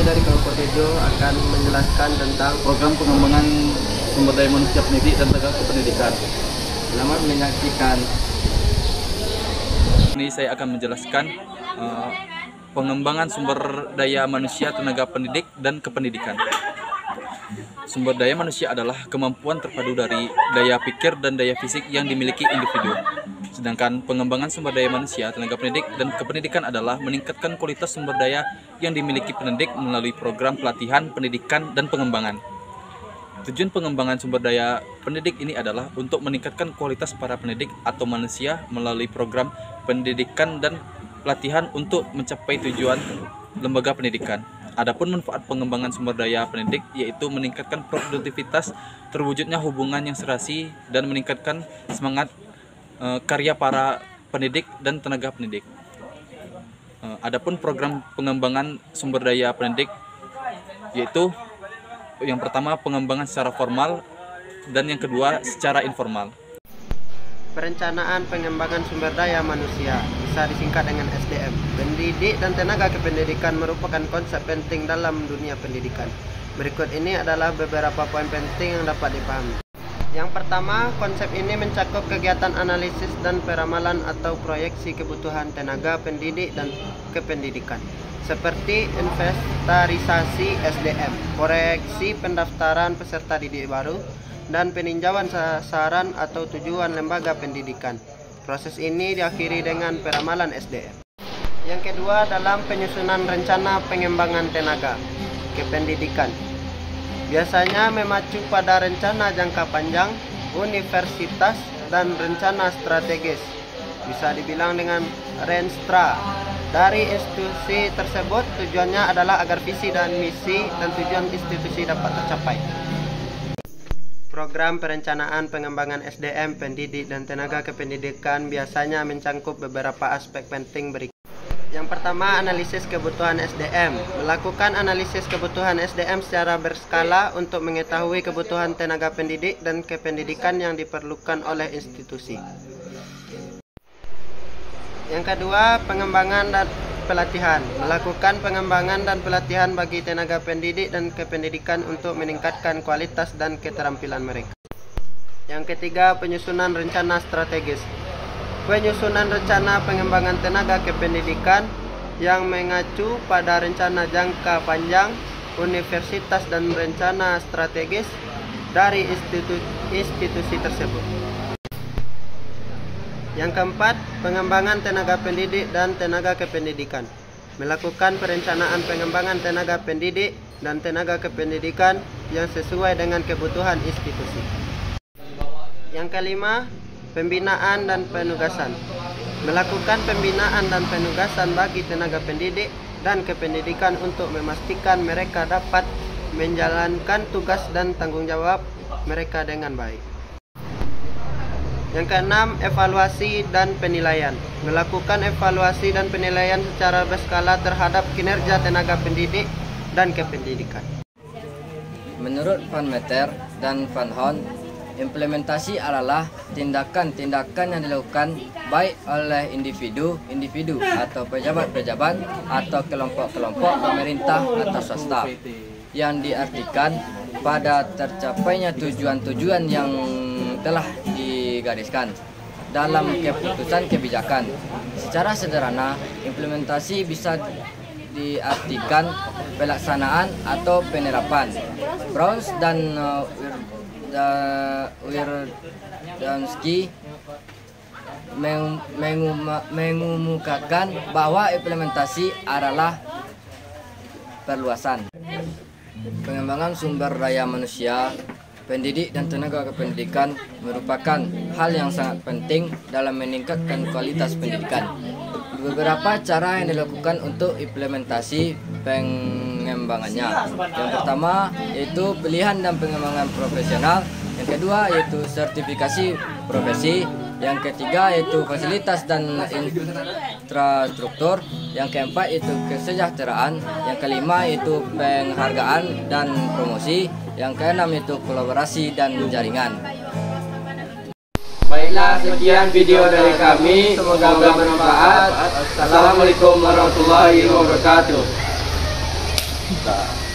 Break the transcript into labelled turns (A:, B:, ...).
A: dari kelompok Tejo akan menjelaskan tentang
B: program pengembangan sumber daya manusia pendidik dan tenaga kependidikan.
A: Selamat menyaksikan.
B: Ini saya akan menjelaskan pengembangan sumber daya manusia, tenaga pendidik, dan kependidikan. Sumber daya manusia adalah kemampuan terpadu dari daya pikir dan daya fisik yang dimiliki individu. Sedangkan pengembangan sumber daya manusia, tenaga pendidik, dan kependidikan adalah meningkatkan kualitas sumber daya yang dimiliki pendidik melalui program pelatihan, pendidikan, dan pengembangan. Tujuan pengembangan sumber daya pendidik ini adalah untuk meningkatkan kualitas para pendidik atau manusia melalui program pendidikan dan pelatihan untuk mencapai tujuan lembaga pendidikan. Adapun manfaat pengembangan sumber daya pendidik yaitu meningkatkan produktivitas, terwujudnya hubungan yang serasi, dan meningkatkan semangat karya para pendidik dan tenaga pendidik. Adapun program pengembangan sumber daya pendidik yaitu yang pertama pengembangan secara formal dan yang kedua secara informal.
A: Perencanaan pengembangan sumber daya manusia, bisa disingkat dengan SDM. Pendidik dan tenaga kependidikan merupakan konsep penting dalam dunia pendidikan. Berikut ini adalah beberapa poin penting yang dapat dipahami. Yang pertama, konsep ini mencakup kegiatan analisis dan peramalan atau proyeksi kebutuhan tenaga pendidik dan kependidikan, seperti inventarisasi SDM, koreksi pendaftaran peserta didik baru, dan peninjauan sasaran atau tujuan lembaga pendidikan. Proses ini diakhiri dengan peramalan SDM. Yang kedua, dalam penyusunan rencana pengembangan tenaga kependidikan, biasanya memacu pada rencana jangka panjang, universitas, dan rencana strategis. Bisa dibilang dengan Renstra. Dari institusi tersebut, tujuannya adalah agar visi dan misi dan tujuan institusi dapat tercapai. Program perencanaan pengembangan SDM, pendidik, dan tenaga kependidikan biasanya mencakup beberapa aspek penting berikut. Yang pertama, analisis kebutuhan SDM. Melakukan analisis kebutuhan SDM secara berskala untuk mengetahui kebutuhan tenaga pendidik dan kependidikan yang diperlukan oleh institusi. Yang kedua, pengembangan dan pelatihan. Melakukan pengembangan dan pelatihan bagi tenaga pendidik dan kependidikan untuk meningkatkan kualitas dan keterampilan mereka. Yang ketiga, penyusunan rencana strategis. Penyusunan rencana pengembangan tenaga kependidikan yang mengacu pada rencana jangka panjang, universitas, dan rencana strategis dari institusi tersebut. Yang keempat, pengembangan tenaga pendidik dan tenaga kependidikan. Melakukan perencanaan pengembangan tenaga pendidik dan tenaga kependidikan yang sesuai dengan kebutuhan institusi. Yang kelima, pembinaan dan penugasan. Melakukan pembinaan dan penugasan bagi tenaga pendidik dan kependidikan untuk memastikan mereka dapat menjalankan tugas dan tanggung jawab mereka dengan baik. Yang keenam, evaluasi dan penilaian. Melakukan evaluasi dan penilaian secara berskala terhadap kinerja tenaga pendidik dan kependidikan.
C: Menurut Van Meter dan Van Hoon, implementasi adalah tindakan-tindakan yang dilakukan baik oleh individu atau pejabat-pejabat atau kelompok-kelompok pemerintah atau swasta yang diartikan pada tercapainya tujuan-tujuan yang telah digariskan dalam keputusan kebijakan. Secara sederhana, implementasi bisa diartikan pelaksanaan atau penerapan. Browns dan Wierdanski mengemukakan bahwa implementasi adalah perluasan. Pengembangan sumber daya manusia, pendidik, dan tenaga kependidikan merupakan hal yang sangat penting dalam meningkatkan kualitas pendidikan. Beberapa cara yang dilakukan untuk implementasi pengembangannya. Yang pertama yaitu pilihan dan pengembangan profesional. Yang kedua yaitu sertifikasi profesi. Yang ketiga yaitu fasilitas dan infrastruktur. Yang keempat yaitu kesejahteraan. Yang kelima yaitu penghargaan dan promosi. Yang keenam yaitu kolaborasi dan jaringan.
A: Baiklah, sekian video dari kami. Semoga bermanfaat. Assalamualaikum warahmatullahi wabarakatuh.
D: kita